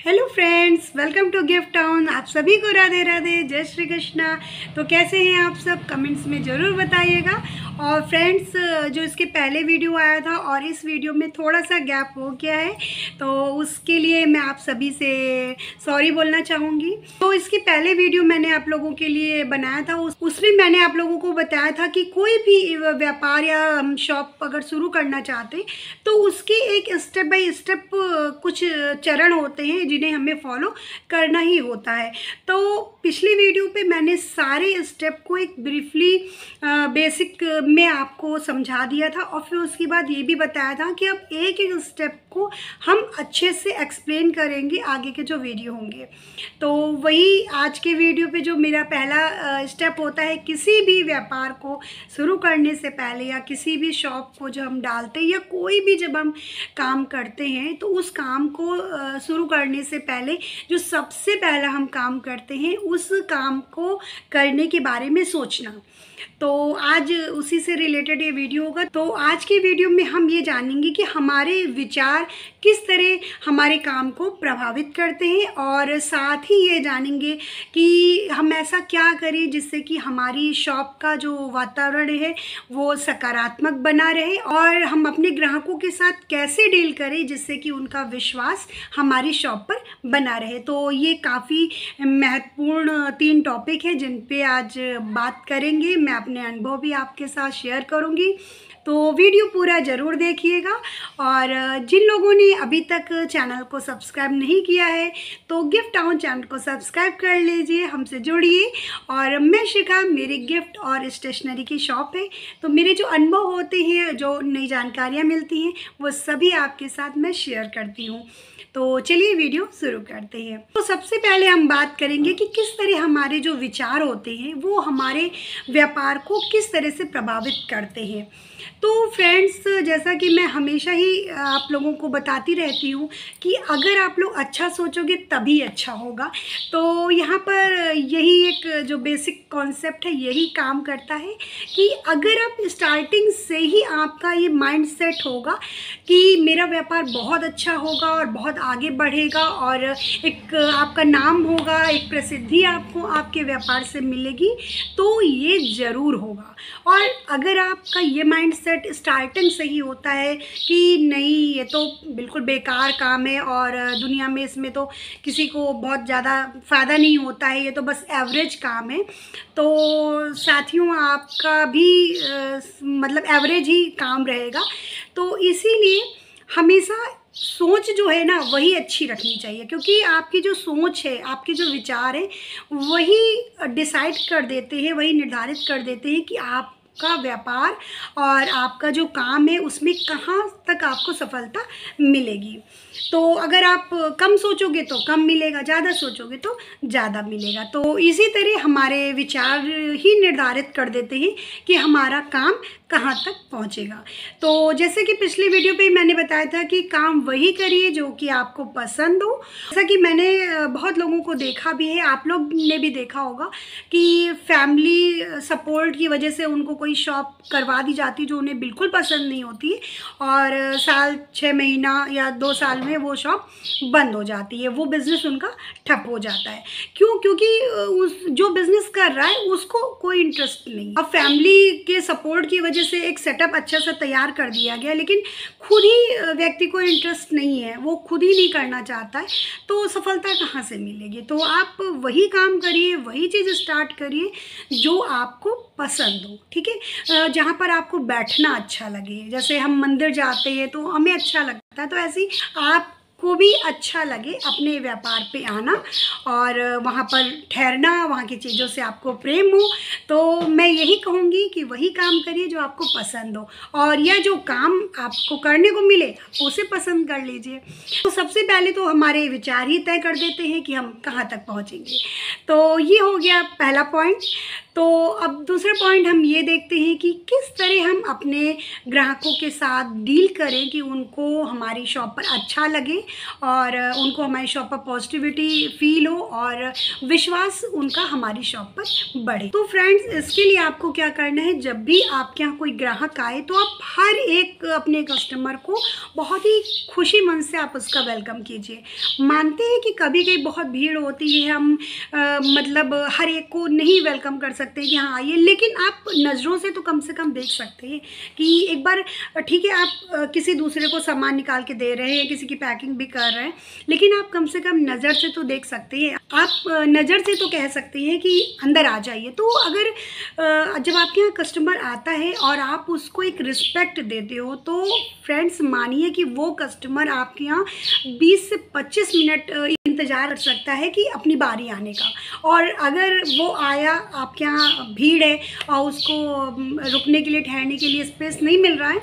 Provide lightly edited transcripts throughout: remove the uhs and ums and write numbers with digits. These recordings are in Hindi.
Hello friends, welcome to gift town. आप सभी को राधे राधे, जय श्री कृष्णा। तो कैसे हैं आप सब, कमेंट्स में ज़रूर बताइएगा। और फ्रेंड्स, जो इसके पहले वीडियो आया था और इस वीडियो में थोड़ा सा गैप हो गया है, तो उसके लिए मैं आप सभी से सॉरी बोलना चाहूँगी। तो इसके पहले वीडियो मैंने आप लोगों के लिए बनाया था, उसमें मैंने आप लोगों को बताया था कि कोई भी व्यापार या शॉप अगर शुरू करना चाहते तो उसके एक स्टेप बाय स्टेप कुछ चरण होते हैं जिन्हें हमें फॉलो करना ही होता है। तो पिछली वीडियो पे मैंने सारे स्टेप को एक ब्रीफली बेसिक में आपको समझा दिया था और फिर उसके बाद ये भी बताया था कि अब एक एक स्टेप को हम अच्छे से एक्सप्लेन करेंगे आगे के जो वीडियो होंगे। तो वही आज के वीडियो पे जो मेरा पहला स्टेप होता है, किसी भी व्यापार को शुरू करने से पहले या किसी भी शॉप को जो हम डालते हैं या कोई भी जब हम काम करते हैं, तो उस काम को शुरू करने से पहले जो सबसे पहला हम काम करते हैं उस काम को करने के बारे में सोचना। तो आज उसी से रिलेटेड ये वीडियो होगा। तो आज के वीडियो में हम ये जानेंगे कि हमारे विचार किस तरह हमारे काम को प्रभावित करते हैं और साथ ही ये जानेंगे कि हम ऐसा क्या करें जिससे कि हमारी शॉप का जो वातावरण है वो सकारात्मक बना रहे और हम अपने ग्राहकों के साथ कैसे डील करें जिससे कि उनका विश्वास हमारी शॉप पर बना रहे। तो ये काफ़ी महत्वपूर्ण 3 टॉपिक हैं जिन पे आज बात करेंगे। मैं अपने अनुभव भी आपके साथ शेयर करूंगी, तो वीडियो पूरा ज़रूर देखिएगा। और जिन लोगों ने अभी तक चैनल को सब्सक्राइब नहीं किया है तो गिफ्ट टाउन चैनल को सब्सक्राइब कर लीजिए, हमसे जुड़िए। और मैं शिखा, मेरी गिफ्ट और स्टेशनरी की शॉप है, तो मेरे जो अनुभव होते हैं, जो नई जानकारियाँ मिलती हैं, वो सभी आपके साथ मैं शेयर करती हूँ। तो चलिए वीडियो शुरू करते हैं। तो सबसे पहले हम बात करेंगे कि किस तरह हमारे जो विचार होते हैं वो हमारे व्यापार को किस तरह से प्रभावित करते हैं। तो फ्रेंड्स, जैसा कि मैं हमेशा ही आप लोगों को बताती रहती हूँ कि अगर आप लोग अच्छा सोचोगे तभी अच्छा होगा। तो यहाँ पर यही एक जो बेसिक कॉन्सेप्ट है यही काम करता है कि अगर आप स्टार्टिंग से ही आपका ये माइंड सेट होगा कि मेरा व्यापार बहुत अच्छा होगा और बहुत आगे बढ़ेगा और एक आपका नाम होगा, एक प्रसिद्धि आपको आपके व्यापार से मिलेगी, तो ये ज़रूर होगा। और अगर आपका ये माइंड सेट स्टार्टिंग से ही होता है कि नहीं, ये तो बिल्कुल बेकार काम है और दुनिया में इसमें तो किसी को बहुत ज़्यादा फ़ायदा नहीं होता है, ये तो बस एवरेज काम है, तो साथियों आपका भी मतलब एवरेज ही काम रहेगा। तो इसीलिए हमेशा सोच जो है ना वही अच्छी रखनी चाहिए, क्योंकि आपकी जो सोच है, आपके जो विचार हैं, वही डिसाइड कर देते हैं, वही निर्धारित कर देते हैं कि आपका व्यापार और आपका जो काम है उसमें कहाँ तक आपको सफलता मिलेगी। तो अगर आप कम सोचोगे तो कम मिलेगा, ज़्यादा सोचोगे तो ज़्यादा मिलेगा। तो इसी तरह हमारे विचार ही निर्धारित कर देते हैं कि हमारा काम कहाँ तक पहुँचेगा। तो जैसे कि पिछले वीडियो पे मैंने बताया था कि काम वही करिए जो कि आपको पसंद हो। जैसा कि मैंने बहुत लोगों को देखा भी है, आप लोग ने भी देखा होगा कि फैमिली सपोर्ट की वजह से उनको कोई शॉप करवा दी जाती जो उन्हें बिल्कुल पसंद नहीं होती और साल 6 महीना या 2 साल में वो शॉप बंद हो जाती है, वो बिज़नेस उनका ठप हो जाता है। क्यों? क्योंकि उस जो बिज़नेस कर रहा है उसको कोई इंटरेस्ट नहीं। अब फैमिली के सपोर्ट की वजह से एक सेटअप अच्छा सा तैयार कर दिया गया, लेकिन खुद ही व्यक्ति को इंटरेस्ट नहीं है, वो खुद ही नहीं करना चाहता है, तो सफलता कहाँ से मिलेगी। तो आप वही काम करिए, वही चीज़ स्टार्ट करिए जो आपको पसंद हो, ठीक है, जहाँ पर आपको बैठना अच्छा लगे। जैसे हम मंदिर जाते हैं तो हमें अच्छा लगता है, तो ऐसे ही आपको भी अच्छा लगे अपने व्यापार पे आना और वहाँ पर ठहरना, वहाँ की चीज़ों से आपको प्रेम हो। तो मैं यही कहूँगी कि वही काम करिए जो आपको पसंद हो, और यह जो काम आपको करने को मिले आप उसे पसंद कर लीजिए। तो सबसे पहले तो हमारे विचार ही तय कर देते हैं कि हम कहाँ तक पहुँचेंगे। तो ये हो गया पहला पॉइंट। तो अब दूसरा पॉइंट हम ये देखते हैं कि किस तरह हम अपने ग्राहकों के साथ डील करें कि उनको हमारी शॉप पर अच्छा लगे और उनको हमारी शॉप पर पॉजिटिविटी फील हो और विश्वास उनका हमारी शॉप पर बढ़े। तो फ्रेंड्स, इसके लिए आपको क्या करना है, जब भी आपके यहाँ कोई ग्राहक आए तो आप हर एक अपने कस्टमर को बहुत ही खुशी मन से आप उसका वेलकम कीजिए। मानते हैं कि कभी कभी बहुत भीड़ होती है, हम मतलब हर एक को नहीं वेलकम कर सकते कि हाँ आइए, लेकिन आप नज़रों से तो कम से कम देख सकते हैं कि एक बार ठीक है आप किसी दूसरे को सामान निकाल के दे रहे हैं, किसी की पैकिंग भी कर रहे हैं, लेकिन आप कम से कम नज़र से तो देख सकते हैं। आप नज़र से तो कह सकते हैं कि अंदर आ जाइए। तो अगर जब आपके यहाँ कस्टमर आता है और आप उसको एक रिस्पेक्ट देते हो तो फ्रेंड्स मानिए कि वो कस्टमर आपके यहाँ 20 से 25 मिनट इंतज़ार कर सकता है कि अपनी बारी आने का। और अगर वो आया, आपके यहाँ भीड़ है और उसको रुकने के लिए, ठहरने के लिए स्पेस नहीं मिल रहा है,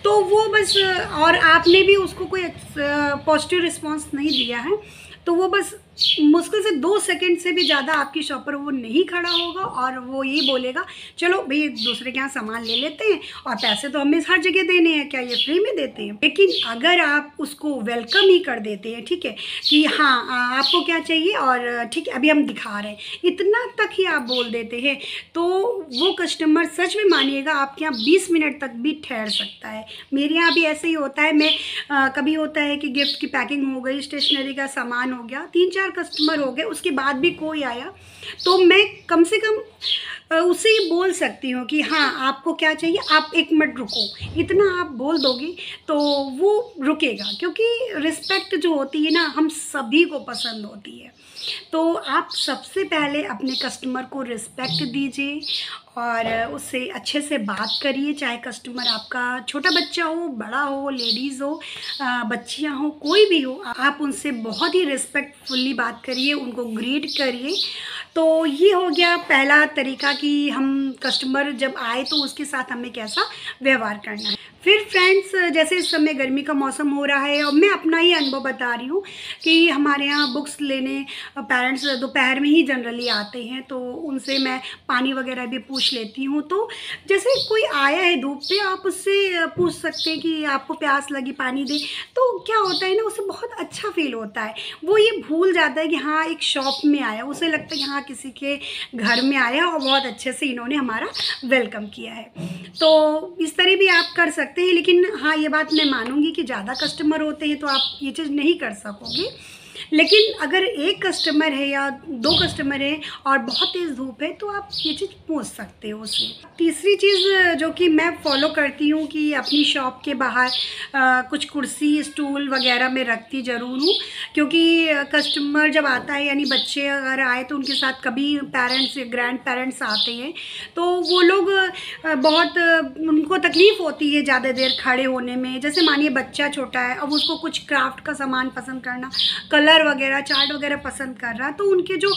तो वो बस, और आपने भी उसको कोई पॉजिटिव रिस्पांस नहीं दिया है, तो वो बस मुश्किल से 2 सेकंड से भी ज़्यादा आपकी शॉप पर वो नहीं खड़ा होगा और वो यही बोलेगा चलो भाई एक दूसरे के यहाँ सामान ले लेते हैं, और पैसे तो हमें हर जगह देने हैं, क्या ये फ्री में देते हैं। लेकिन अगर आप उसको वेलकम ही कर देते हैं, ठीक है, कि हाँ आपको क्या चाहिए और ठीक है अभी हम दिखा रहे हैं, इतना तक ही आप बोल देते हैं, तो वो कस्टमर सच में मानिएगा आपके यहाँ 20 मिनट तक भी ठहर सकता है। मेरे यहाँ भी ऐसे ही होता है। मैं कभी होता है कि गिफ्ट की पैकिंग हो गई, स्टेशनरी का सामान हो गया, 3-4 कस्टमर हो गए, उसके बाद भी कोई आया तो मैं कम से कम उससे ये बोल सकती हूँ कि हाँ आपको क्या चाहिए, आप 1 मिनट रुको, इतना आप बोल दोगे तो वो रुकेगा। क्योंकि रिस्पेक्ट जो होती है ना, हम सभी को पसंद होती है। तो आप सबसे पहले अपने कस्टमर को रिस्पेक्ट दीजिए और उससे अच्छे से बात करिए, चाहे कस्टमर आपका छोटा बच्चा हो, बड़ा हो, लेडीज़ हो, बच्चियां हो, कोई भी हो, आप उनसे बहुत ही रिस्पेक्टफुली बात करिए, उनको ग्रीट करिए। तो ये हो गया पहला तरीका कि हम कस्टमर जब आए तो उसके साथ हमें कैसा व्यवहार करना है। फिर फ्रेंड्स, जैसे इस समय गर्मी का मौसम हो रहा है और मैं अपना ही अनुभव बता रही हूँ कि हमारे यहाँ बुक्स लेने पेरेंट्स दोपहर में ही जनरली आते हैं, तो उनसे मैं पानी वगैरह भी पूछ लेती हूँ। तो जैसे कोई आया है धूप पे, आप उससे पूछ सकते हैं कि आपको प्यास लगी, पानी दे। तो क्या होता है ना, उसे बहुत अच्छा फील होता है, वो ये भूल जाता है कि हाँ एक शॉप में आया, उसे लगता है कि हाँ किसी के घर में आया और बहुत अच्छे से इन्होंने हमारा वेलकम किया है। तो इस तरह भी आप कर सकते हैं। लेकिन हाँ ये बात मैं मानूंगी कि ज़्यादा कस्टमर होते हैं तो आप ये चीज़ नहीं कर सकोगे। लेकिन अगर 1 कस्टमर है या 2 कस्टमर है और बहुत तेज़ धूप है तो आप ये चीज़ पूछ सकते हो उससे। तीसरी चीज़ जो कि मैं फॉलो करती हूँ कि अपनी शॉप के बाहर कुछ कुर्सी, स्टूल वगैरह मैं रखती ज़रूर हूँ, क्योंकि कस्टमर जब आता है, यानी बच्चे अगर आए तो उनके साथ कभी पेरेंट्स, ग्रैंड पेरेंट्स आते हैं, तो वो लोग बहुत उनको तकलीफ़ होती है ज़्यादा देर खड़े होने में। जैसे मानिए बच्चा छोटा है, अब उसको कुछ क्राफ्ट का सामान पसंद करना, कलर वगैरह, चार्ट वगैरह पसंद कर रहा है, तो उनके जो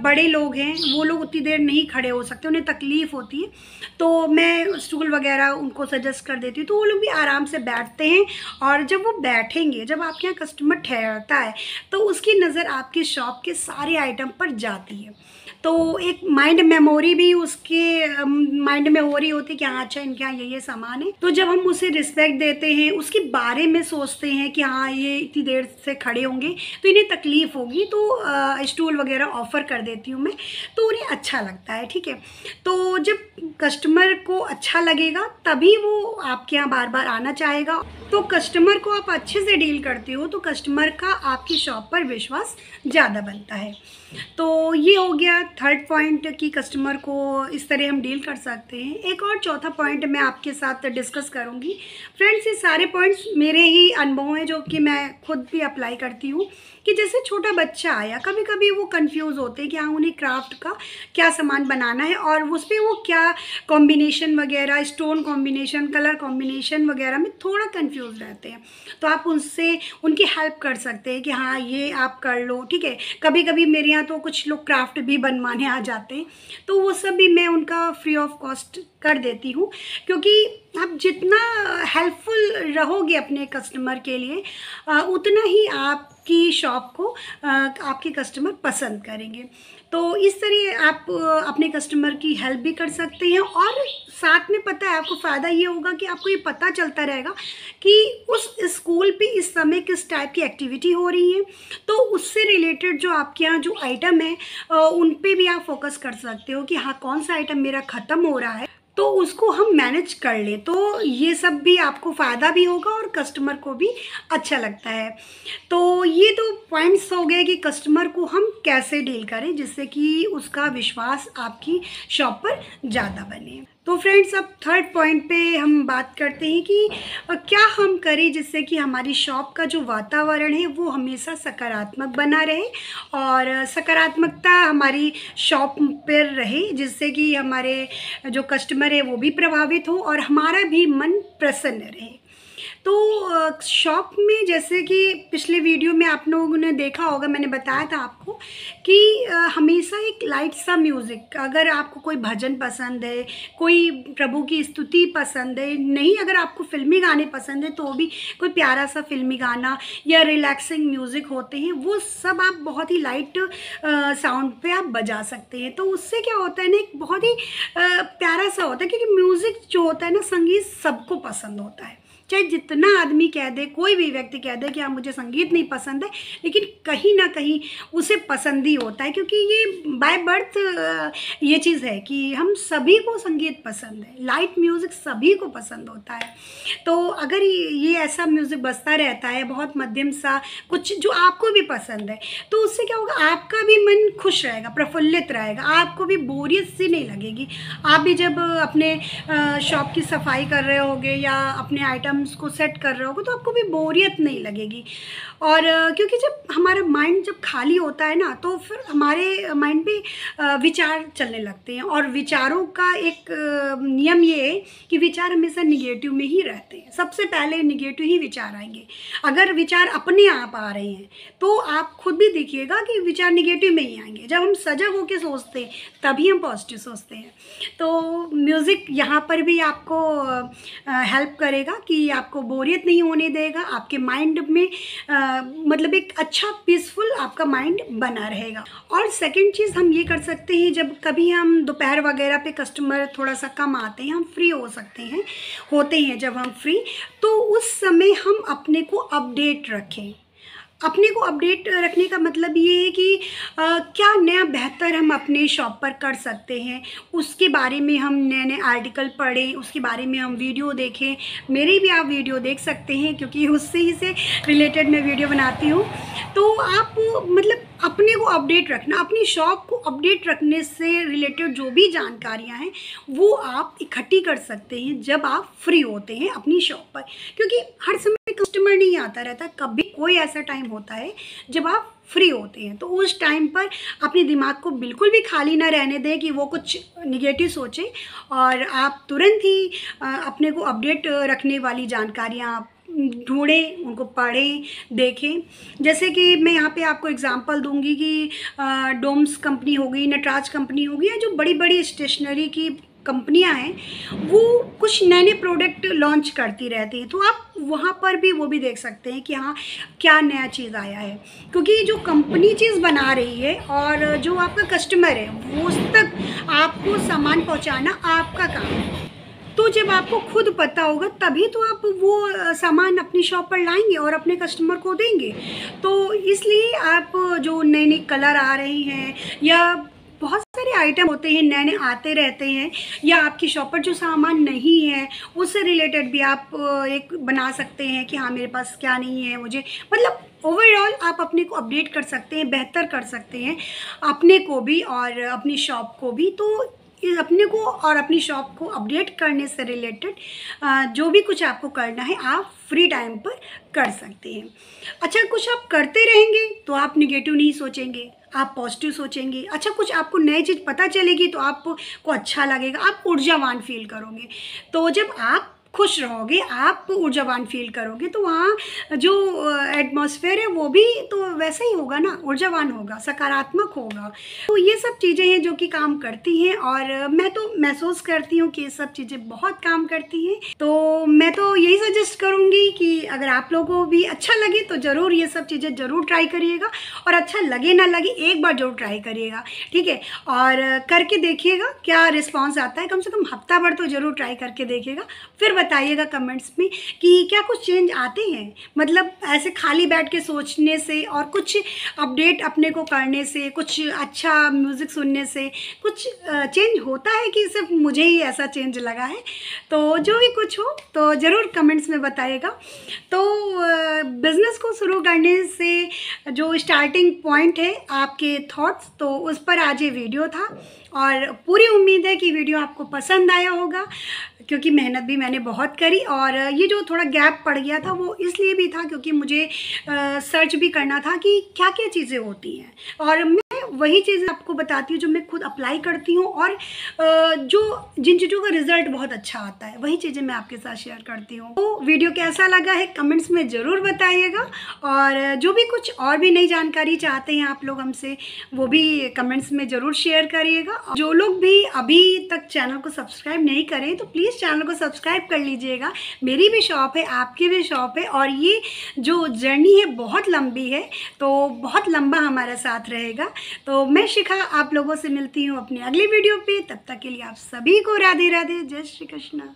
बड़े लोग हैं वो लोग उतनी देर नहीं खड़े हो सकते, उन्हें तकलीफ़ होती है। तो मैं स्टूल वगैरह उनको सजेस्ट कर देती हूँ, तो वो लोग भी आराम से बैठते हैं। और जब वो बैठेंगे, जब आपके यहाँ कस्टमर ठहरता है तो उसकी नज़र आपकी शॉप के सारे आइटम पर जाती है, तो एक माइंड मेमोरी भी उसके माइंड में हो रही होती है कि हाँ अच्छा इनके यहाँ ये सामान है। तो जब हम उसे रिस्पेक्ट देते हैं, उसके बारे में सोचते हैं कि हाँ ये इतनी देर से खड़े होंगे तो इन्हें तकलीफ़ होगी, तो स्टूल वगैरह ऑफ़र कर देती हूँ मैं, तो उन्हें अच्छा लगता है। ठीक है, तो जब कस्टमर को अच्छा लगेगा तभी वो आपके यहाँ बार बार आना चाहेगा। तो कस्टमर को आप अच्छे से डील करते हो तो कस्टमर का आपकी शॉप पर विश्वास ज़्यादा बनता है। तो ये हो गया 3rd पॉइंट कि कस्टमर को इस तरह हम डील कर सकते हैं। एक और 4था पॉइंट मैं आपके साथ डिस्कस करूंगी। फ्रेंड्स, ये सारे पॉइंट्स मेरे ही अनुभव हैं जो कि मैं खुद भी अप्लाई करती हूँ। कि जैसे छोटा बच्चा आया, कभी कभी वो कंफ्यूज होते हैं कि हाँ उन्हें क्राफ्ट का क्या सामान बनाना है और उस पर वो क्या कॉम्बिनेशन वगैरह, स्टोन कॉम्बिनेशन, कलर कॉम्बिनेशन वगैरह में थोड़ा कंफ्यूज रहते हैं। तो आप उनसे उनकी हेल्प कर सकते हैं कि हाँ ये आप कर लो। ठीक है, कभी कभी मेरे यहाँ तो कुछ लोग क्राफ्ट भी बनवाने आ जाते हैं, तो वो सब भी मैं उनका फ्री ऑफ कॉस्ट कर देती हूँ, क्योंकि आप जितना हेल्पफुल रहोगे अपने कस्टमर के लिए उतना ही आपकी शॉप को आपके कस्टमर पसंद करेंगे। तो इस तरह आप अपने कस्टमर की हेल्प भी कर सकते हैं, और साथ में पता है आपको फ़ायदा ये होगा कि आपको ये पता चलता रहेगा कि उस स्कूल पे इस समय किस टाइप की एक्टिविटी हो रही है, तो उससे रिलेटेड जो आपके यहाँ जो आइटम है उन पे भी आप फोकस कर सकते हो कि हाँ कौन सा आइटम मेरा ख़त्म हो रहा है, तो उसको हम मैनेज कर लें। तो ये सब भी आपको फ़ायदा भी होगा और कस्टमर को भी अच्छा लगता है। तो ये तो पॉइंट्स हो गए कि कस्टमर को हम कैसे डील करें जिससे कि उसका विश्वास आपकी शॉप पर ज़्यादा बने। तो फ्रेंड्स, अब थर्ड पॉइंट पे हम बात करते हैं कि क्या हम करें जिससे कि हमारी शॉप का जो वातावरण है वो हमेशा सकारात्मक बना रहे और सकारात्मकता हमारी शॉप पर रहे, जिससे कि हमारे जो कस्टमर है वो भी प्रभावित हो और हमारा भी मन प्रसन्न रहे। तो शॉप में जैसे कि पिछले वीडियो में आप लोगों ने देखा होगा, मैंने बताया था आपको कि हमेशा एक लाइट सा म्यूज़िक, अगर आपको कोई भजन पसंद है, कोई प्रभु की स्तुति पसंद है, नहीं अगर आपको फ़िल्मी गाने पसंद है तो भी कोई प्यारा सा फ़िल्मी गाना या रिलैक्सिंग म्यूज़िक होते हैं, वो सब आप बहुत ही लाइट साउंड पे आप बजा सकते हैं। तो उससे क्या होता है ना, एक बहुत ही प्यारा सा होता है, क्योंकि म्यूज़िक जो होता है ना, संगीत सबको पसंद होता है। चाहे जितना आदमी कह दे, कोई भी व्यक्ति कह दे कि हाँ मुझे संगीत नहीं पसंद है, लेकिन कहीं ना कहीं उसे पसंद ही होता है, क्योंकि ये बाय बर्थ ये चीज़ है कि हम सभी को संगीत पसंद है, लाइट म्यूज़िक सभी को पसंद होता है। तो अगर ये ऐसा म्यूज़िक बजता रहता है बहुत मध्यम सा, कुछ जो आपको भी पसंद है, तो उससे क्या होगा, आपका भी मन खुश रहेगा, प्रफुल्लित रहेगा, आपको भी बोरियत सी नहीं लगेगी। आप भी जब अपने शॉप की सफाई कर रहे होगे या अपने आइटम को सेट कर रहे होगे तो आपको भी बोरियत नहीं लगेगी। और क्योंकि जब हमारा माइंड जब खाली होता है ना, तो फिर हमारे माइंड पे विचार चलने लगते हैं, और विचारों का एक नियम ये है कि विचार हमेशा निगेटिव में ही रहते हैं, सबसे पहले निगेटिव ही विचार आएंगे। अगर विचार अपने आप आ रहे हैं तो आप खुद भी देखिएगा कि विचार निगेटिव में ही आएंगे। जब हम सजग होकर सोचते हैं तभी हम पॉजिटिव सोचते हैं। तो म्यूज़िक यहाँ पर भी आपको हेल्प करेगा कि आपको बोरियत नहीं होने देगा, आपके माइंड में मतलब एक अच्छा पीसफुल आपका माइंड बना रहेगा। और सेकंड चीज़ हम ये कर सकते हैं, जब कभी हम दोपहर वगैरह पे कस्टमर थोड़ा सा कम आते हैं, हम फ्री हो सकते हैं, होते हैं जब हम फ्री, तो उस समय हम अपने को अपडेट रखें। अपने को अपडेट रखने का मतलब ये है कि क्या नया बेहतर हम अपने शॉप पर कर सकते हैं, उसके बारे में हम नए नए आर्टिकल पढ़ें, उसके बारे में हम वीडियो देखें। मेरी भी आप वीडियो देख सकते हैं क्योंकि उससे ही से रिलेटेड मैं वीडियो बनाती हूँ। तो आप मतलब अपने को अपडेट रखना, अपनी शॉप को अपडेट रखने से रिलेटेड जो भी जानकारियाँ हैं वो आप इकट्ठी कर सकते हैं जब आप फ्री होते हैं अपनी शॉप पर, क्योंकि हर समय कस्टमर नहीं आता रहता, कभी कोई ऐसा टाइम होता है जब आप फ्री होते हैं। तो उस टाइम पर अपने दिमाग को बिल्कुल भी खाली ना रहने दें कि वो कुछ निगेटिव सोचे, और आप तुरंत ही अपने को अपडेट रखने वाली जानकारियाँ ढूंढें, उनको पढ़ें, देखें। जैसे कि मैं यहाँ पे आपको एग्जांपल दूंगी कि डोम्स कंपनी हो गई, नटराज कंपनी हो गई, या जो बड़ी बड़ी स्टेशनरी की कंपनियां हैं वो कुछ नए नए प्रोडक्ट लॉन्च करती रहती हैं। तो आप वहाँ पर भी वो भी देख सकते हैं कि हाँ क्या नया चीज़ आया है, क्योंकि जो कंपनी चीज़ बना रही है और जो आपका कस्टमर है वो उस तक आपको सामान पहुँचाना आपका काम है। तो जब आपको खुद पता होगा तभी तो आप वो सामान अपनी शॉप पर लाएंगे और अपने कस्टमर को देंगे। तो इसलिए आप जो नए नए कलर आ रहे हैं या बहुत सारे आइटम होते हैं नए नए आते रहते हैं, या आपकी शॉप पर जो सामान नहीं है उससे रिलेटेड भी आप एक बना सकते हैं कि हाँ मेरे पास क्या नहीं है, मुझे मतलब ओवरऑल आप अपने को अपडेट कर सकते हैं, बेहतर कर सकते हैं अपने को भी और अपनी शॉप को भी। तो अपने को और अपनी शॉप को अपडेट करने से रिलेटेड जो भी कुछ आपको करना है आप फ्री टाइम पर कर सकते हैं। अच्छा, कुछ आप करते रहेंगे तो आप निगेटिव नहीं सोचेंगे, आप पॉजिटिव सोचेंगे। अच्छा, कुछ आपको नई चीज़ पता चलेगी तो आपको अच्छा लगेगा, आप ऊर्जावान फील करोगे। तो जब आप खुश रहोगे, आप ऊर्जावान फील करोगे, तो वहाँ जो एटमॉस्फेयर है वो भी तो वैसा ही होगा ना, ऊर्जावान होगा, सकारात्मक होगा। तो ये सब चीज़ें हैं जो कि काम करती हैं, और मैं तो महसूस करती हूँ कि ये सब चीज़ें बहुत काम करती हैं। तो मैं तो यही सजेस्ट करूँगी कि अगर आप लोगों को भी अच्छा लगे तो ज़रूर ये सब चीज़ें ज़रूर ट्राई करिएगा, और अच्छा लगे ना लगे एक बार ज़रूर ट्राई करिएगा, ठीक है। और करके देखिएगा क्या रिस्पॉन्स आता है, कम से कम हफ्ता भर तो ज़रूर ट्राई करके देखिएगा, फिर बताइएगा कमेंट्स में कि क्या कुछ चेंज आते हैं। मतलब ऐसे खाली बैठ के सोचने से और कुछ अपडेट अपने को करने से, कुछ अच्छा म्यूज़िक सुनने से कुछ चेंज होता है कि सिर्फ मुझे ही ऐसा चेंज लगा है। तो जो भी कुछ हो तो ज़रूर कमेंट्स में बताइएगा। तो बिज़नेस को शुरू करने से जो स्टार्टिंग पॉइंट है आपके थॉट्स, तो उस पर आज ये वीडियो था, और पूरी उम्मीद है कि वीडियो आपको पसंद आया होगा, क्योंकि मेहनत भी मैंने बहुत करी। और ये जो थोड़ा गैप पड़ गया था वो इसलिए भी था क्योंकि मुझे सर्च भी करना था कि क्या क्या चीज़ें होती हैं, और मैं वही चीज़ें आपको बताती हूँ जो मैं खुद अप्लाई करती हूँ, और जो जिन चीज़ों का रिज़ल्ट बहुत अच्छा आता है वही चीज़ें मैं आपके साथ शेयर करती हूँ। तो वीडियो कैसा लगा है कमेंट्स में ज़रूर बताइएगा, और जो भी कुछ और भी नई जानकारी चाहते हैं आप लोग हमसे, वो भी कमेंट्स में ज़रूर शेयर करिएगा। जो लोग भी अभी तक चैनल को सब्सक्राइब नहीं करें तो प्लीज़ चैनल को सब्सक्राइब कर लीजिएगा। मेरी भी शॉप है, आपकी भी शॉप है, और ये जो जर्नी है बहुत लंबी है, तो बहुत लंबा हमारा साथ रहेगा। तो मैं शिखा आप लोगों से मिलती हूँ अपनी अगली वीडियो पे। तब तक के लिए आप सभी को राधे राधे, जय श्री कृष्ण।